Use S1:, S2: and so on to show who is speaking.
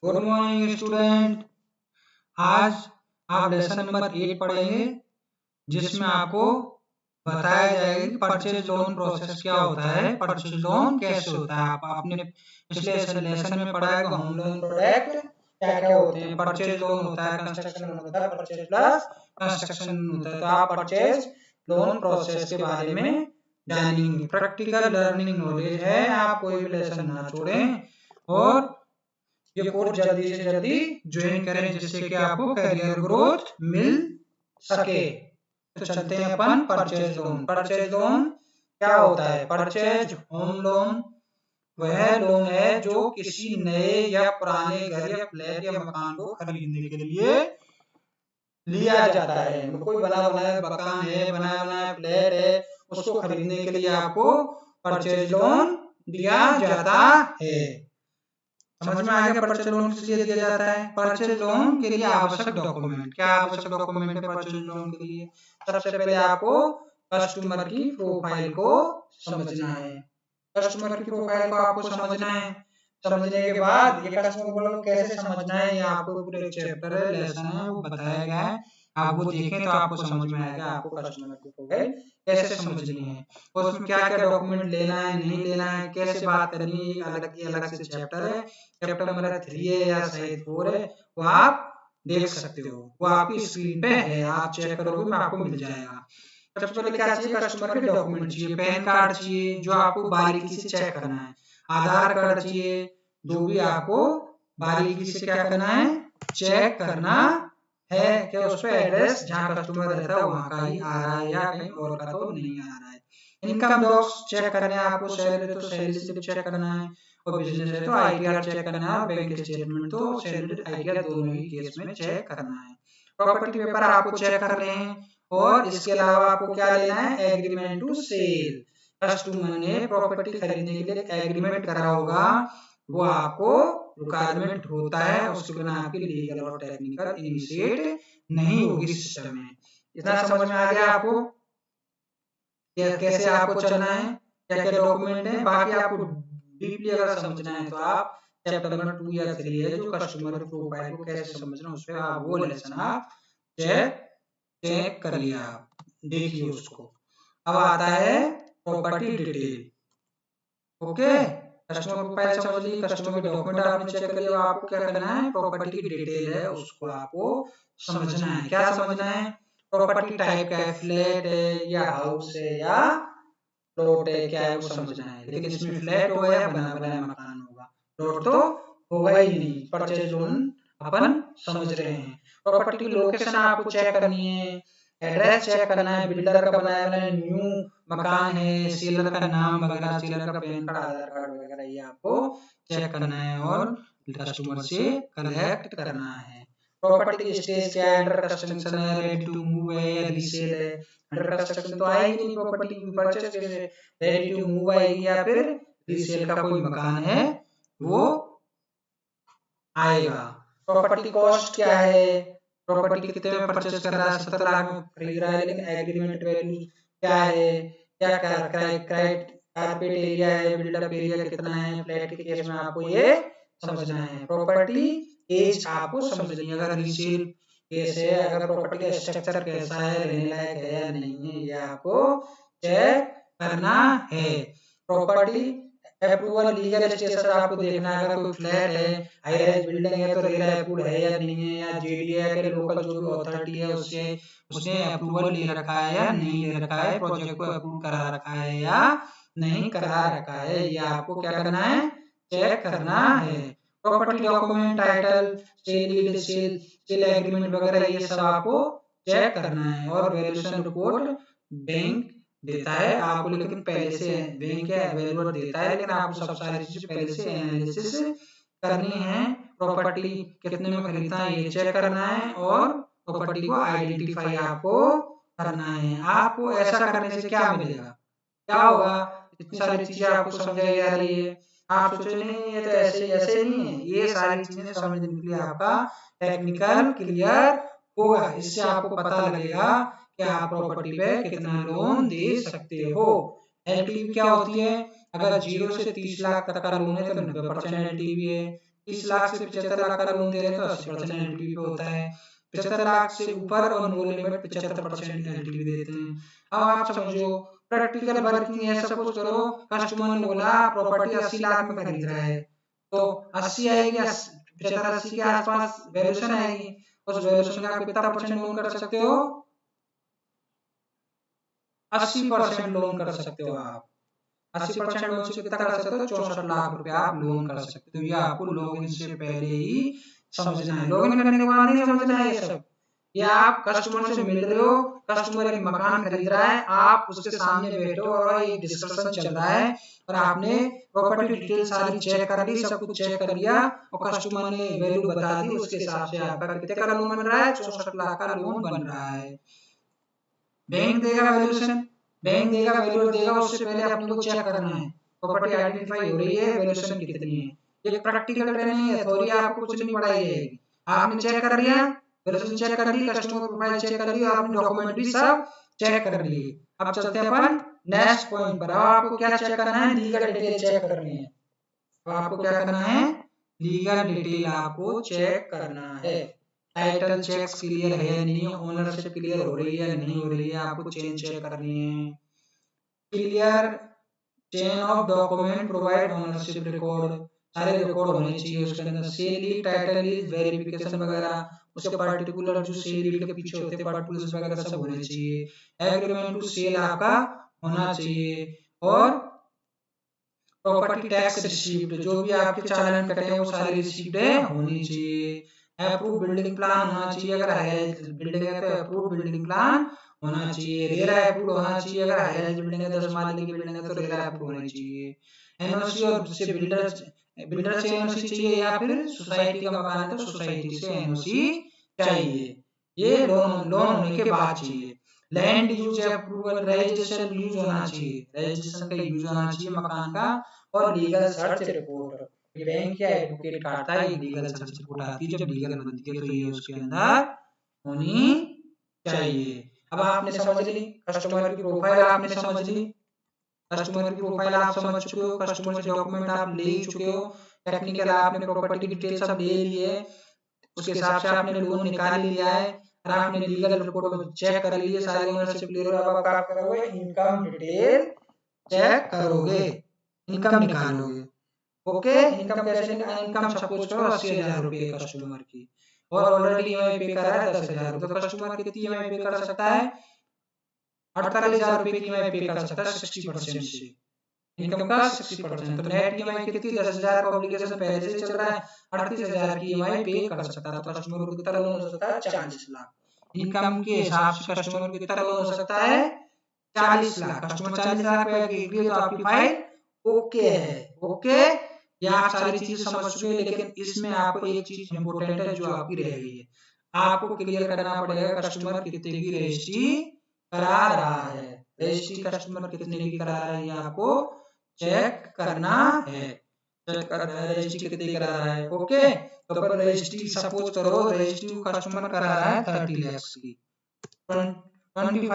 S1: Good morning student. आज आप lesson number 8 पढ़ेंगे, जिसमें आपको बताया जाएगा कि परचेज लोन प्रोसेस क्या होता है, परचेज लोन कैसे होता है। आप आपने पिछले लेसन में पढ़ा है कि होम लोन प्रोडक्ट क्या क्या होते हैं। परचेज लोन होता है, कंस्ट्रक्शन लोन होता है, परचेज प्लस कंस्ट्रक्शन होता है। तो आप परचेज लोन प्रोसेस के बारे में जानेंगे। प्रैक्टिकल लर्निंग नॉलेज है, आप कोई भी लेसन ना छोड़ें और ये कोर्स जल्दी से जल्दी ज्वाइन करें, जिससे कि आपको करियर ग्रोथ मिल सके। तो चलते हैं अपन परचेज लोन। परचेज लोन क्या होता है? परचेज होम लोन वह लोन है जो किसी नए या पुराने घर या फ्लैट या मकान को खरीदने के लिए लिया जाता है। कोई बना बनाया मकान है, बना बनाया फ्लैट है, उसको खरीदने के लिए आपको परचेज लोन दिया जाता है। समझ में आ गया परचेज लोन किस लिए दिया जाता है। परचेज लोन के लिए आवश्यक डॉक्यूमेंट क्या आवश्यक डॉक्यूमेंट है परचेज लोन के लिए? सबसे पहले आपको कस्टमर की प्रोफाइल को समझना है। कस्टमर की प्रोफाइल को आपको समझना है। समझने के बाद ये कस्टमर को कैसे समझना है, ये आपको पूरे चैप्टर है, लेसन है, वो बताया गया है। आप वो देखें तो आपको समझ में आएगा आपको कस्टमर की प्रोफाइल कैसे समझनी है, और उसमें क्या क्या डॉक्यूमेंट लेना है, नहीं लेना है, कैसे बात करनी है, अलग से चैप्टर है। चैप्टर नंबर 3 है या शायद 4 है, वो आप देख सकते हो, वो आपकी स्क्रीन पे है, आप चेक करोगे तो आपको मिल जाएगा। सबसे पहले क्या चाहिए? कस्टमर के डॉक्यूमेंट चाहिए। पैन कार्ड चाहिए, जो आपको बारीकी से चेक करना है। आधार कार्ड चाहिए, जो भी आपको बारीकी से क्या करना है, चेक करना है कि उस पे एड्रेस जहाँ कस्टमर रहता है वहाँ का ही आ रहा है या कहीं और का तो नहीं आ रहा है। इनकम डॉक्स चेक करना है आपको। सैलरी तो सैलरी स्लिप चेक करना है, और बिजनेस है तो आईटीआर चेक करना है, और बैंक स्टेटमेंट तो सैलरी आईटीआर दोनों ही केस में चेक करना है। प्रॉपर्टी पेपर आपको चेक करने हैं, और इसके अलावा आपको क्या लेना है? Agreement to sale. कस्टमर ने प्रॉपर्टी खरीदने के लिए एग्रीमेंट करा होगा, वो आपको रिक्वायरमेंट होता है, उसके बिना आपकी लीगल और टेक्निकल इनिशिएट नहीं होगी सिस्टम में। इतना समझ में आ गया आपको कैसे आपको चलना है, क्या क्या डॉक्यूमेंट है। बाकी आपको डीपली अगर समझना है तो आप चैप्टर नंबर 2 या 3 है, जो कस्टमर प्रोफाइल को कैसे समझना, उस पर आप वो लेसन आप चेक चेक कर लिया, आप देखिए उसको। अब आता है property detail. Okay, customer profile समझ ली, कस्टमर के डॉक्यूमेंट आपने चेक कर लिया, आपको क्या करना है? प्रॉपर्टी की डिटेल है, उसको आपको समझना है। क्या समझना है? प्रॉपर्टी टाइप क्या है, फ्लैट है या हाउस है या प्लॉट है, क्या है वो समझना है। लेकिन इसमें फ्लैट होगा या बना बनाया मकान होगा, प्लॉट तो होगा ही नहीं। परचेज लोन अपन समझ रहे हैं। प्रॉपर्टी की लोकेशन आपको चेक करनी है, एड्रेस चेक करना है, बिल्डर का बनाया बनाया न्यू मकान है, सेलर का नाम वगैरह, सेलर का पैन कार्ड, आधार कार्ड वगैरह, ये आपको चेक करना है और कस्टमर से कलेक्ट करना है। प्रॉपर्टी की स्टेज क्या है? अंडर कंस्ट्रक्शन है, रेडी टू मूव है या रीसेल है। अंडर कंस्ट्रक्शन तो आएगी नहीं, प्रॉपर्टी की परचेज कैसे? रेडी टू मूव आएगी या फिर रीसेल का कोई मकान है वो आएगा। प्रॉपर्टी कॉस्ट क्या है? प्रॉपर्टी कितने में परचेज कर रहा है? 70 लाख में खरीद रहा है, लेकिन एग्रीमेंट वैल्यू क्या है? क्या कारपेट एरिया है, बिल्डअप एरिया कितना है, फ्लैट के केस में आपको ये समझना है। प्रॉपर्टी एज आपको समझनी है। अगर रीसेल केस है, अगर प्रॉपर्टी का स्ट्रक्चर कैसा है, रहने लायक है या नहीं है, ये आपको चेक करना है। प्रॉपर्टी अप्रूवल लीगल स्टेटस आपको देखना है। अगर कोई फ्लैट है, हाई राइज बिल्डिंग है, तो रेरा अप्रूव है या नहीं है, या जेडीए के लोकल जो भी अथॉरिटी है उससे उसने अप्रूवल ले रखा है या नहीं ले रखा है, प्रोजेक्ट को अप्रूव करा रखा है या नहीं करा रखा है, ये आपको क्या करना है? चेक करना है। Property document, title, sale deed, sale agreement वगैरह, ये सब आपको चेक करना है। और वैल्यूएशन रिपोर्ट बैंक देता है आपको, लेकिन पहले से बैंक क्या वैल्यूअर देता है, लेकिन आपको सब सारी चीजें पहले से एनालिसिस करनी है। प्रॉपर्टी कितने में खरीदना है ये चेक करना है, और प्रॉपर्टी को आइडेंटिफाई आपको करना है। आपको ऐसा करने से क्या मिलेगा, क्या होगा? इतनी सारी चीजें आपको समझाई जा रही है, आप सोचे नहीं ये तो ऐसे ऐसे नहीं है, ये सारी चीजें समझने के लिए आपका टेक्निकल क्लियर होगा। इससे आपको पता लगेगा कि आप प्रॉपर्टी पे कितना लोन दे सकते हो। एलटीवी क्या होती है? अगर 0 से 30 लाख तक का लोन है तो 90% एलटीवी है, 30 लाख से 75 लाख का लोन दे रहे हैं तो 80% एलटीवी पे होता है। 75 लाख से ऊपर और नो लिमिट 75% एलटीवी देते हैं। अब आप समझो प्रैक्टिकल वर्किंग है, सपोज करो कस्टमर ने बोला प्रॉपर्टी 80 लाख में खरीद रहा है, तो 80 आएगी, 75-80 के आसपास वैल्यूएशन आएगी। उस वैल्यूएशन का आप कितना परसेंट लोन कर सकते हो? 80% लोन कर सकते हो आप। 80% लोन से कितना कर सकते हो? 64 लाख रुपए आप लोन कर सकते हो। ये आपको लॉगिन से पहले ही समझना है, लॉगिन करने के बाद नहीं समझना है ये सब। ये आप कस्टमर से मिल रहे हो, कस्टमर एक मकान खरीद रहा है, आप उसके सामने बैठे हो और एक डिस्कशन चल रहा है और आपने प्रॉपर्टी डिटेल सारी चेक कर ली, सब कुछ चेक कर लिया और कस्टमर ने वैल्यू बता दी, उसके हिसाब से आपका कितने का लोन बन रहा है? 64 लाख का लोन बन रहा है। बैंक देगा वैल्यूएशन, बैंक देगा वैल्यू देगा, उससे पहले अपने को चेक करना है प्रॉपर्टी आइडेंटिफाई हो रही है, वैल्यूएशन कितनी है। ये प्रैक्टिकल ट्रेनिंग है, थ्योरी आपको कुछ नहीं पढ़ाई जाएगी। आपने चेक कर लिया, वैल्यूएशन चेक कर ली, कस्टमर प्रोफाइल चेक कर ली, आपने डॉक्यूमेंट भी सब चेक कर लिए। अब चलते हैं अपन नेक्स्ट पॉइंट पर। अब आपको क्या चेक करना है? लीगल डिटेल चेक करनी है। तो आपको क्या करना है? लीगल डिटेल आपको चेक करना है। टाइटल चेक्स क्लियर है या नहीं, ओनरशिप क्लियर हो रही है या नहीं हो रही है, आपको चेन चेक करनी है। Clear chain of document provide ownership record, सारे रिकॉर्ड होने चाहिए उसके अंदर। Sale deed, title deed, verification वगैरह, उसके पार्टिकुलर जो सेल डीड के पीछे होते हैं पार्टिकुलर्स वगैरह सब होने चाहिए। एग्रीमेंट टू सेल आपका होना चाहिए और प्रॉपर्टी टैक्स रिसीप्ट, जो भी आपके चालान कटे हैं वो सारी रिसीप्टें होनी चाहिए। अप्रूव बिल्डिंग प्लान होना चाहिए, अगर हाई बिल्डिंग है तो अप्रूव बिल्डिंग प्लान होना चाहिए। रेरा अप्रूव होना चाहिए, अगर हाई बिल्डिंग है 10 माले की बिल्डिंग है तो रेरा अप्रूव होनी चाहिए। एनओसी और से बिल्डर से एनओसी चाहिए या फिर सोसाइटी का मकान है तो सोसाइटी से एनओसी चाहिए। ये लोन होने के बाद चाहिए। Land use approval, registration use होना चाहिए, रजिस्ट्रेशन का यूज होना चाहिए मकान का। और लीगल सर्च रिपोर्ट, ये बैंक या एडवोकेट काटता है, ये लीगल सर्च रिपोर्ट आती है जब लीगल बनती है तो ये उसके अंदर होनी चाहिए। अब आपने समझ ली कस्टमर की प्रोफाइल, आपने समझ ली कस्टमर की प्रोफाइल, आप समझ चुके हो, कस्टमर से डॉक्यूमेंट आप ले ही चुके हो, टेक्निकल आपने प्रॉपर्टी की डिटेल सब ले ली है, उसके हिसाब से आपने लोन निकाल लिया है और आपने लीगल रिपोर्ट चेक कर ली है, सारी ओनरशिप क्लियर है। अब आप क्या करोगे? इनकम डिटेल चेक करोगे, इनकम निकालोगे। ओके, इनकम कैसे निकाल? इनकम सपोज करो 80,000 रुपए कस्टमर की और ऑलरेडी ईएमआई पे कर रहा है 10,000 रुपए, तो कस्टमर कितनी ईएमआई पे कर सकता है? 48,000 रुपए की ईएमआई पे कर सकता है 60% से, इनकम का 60%। तो नेट ईएमआई कितनी? 10,000 का ऑब्लिगेशन पहले से चल रहा है, 38,000 की ईएमआई पे कर सकता है, तो कस्टमर को कितना लोन हो सकता है? 40 लाख। इनकम के हिसाब से कस्टमर को कितना लोन हो सकता है? 40 लाख। कस्टमर 40 लाख पे एग्री है तो आपकी फाइल ओके है। ओके, ये आप सारी चीजें समझ चुके हैं, लेकिन इसमें आपको एक चीज इंपॉर्टेंट है जो आपकी रह गई है, आपको क्लियर करना पड़ेगा कस्टमर कितने की रजिस्ट्री करा रहा है। रजिस्ट्री कस्टमर कितने की करा रहा है ये आपको चेक करना है। चेक कर रहा है रजिस्ट्री कितने करा रहा है। ओके, तो पर रजिस्ट्री सपोज करो रजिस्ट्री कस्टमर करा रहा है 30 लाख की, 25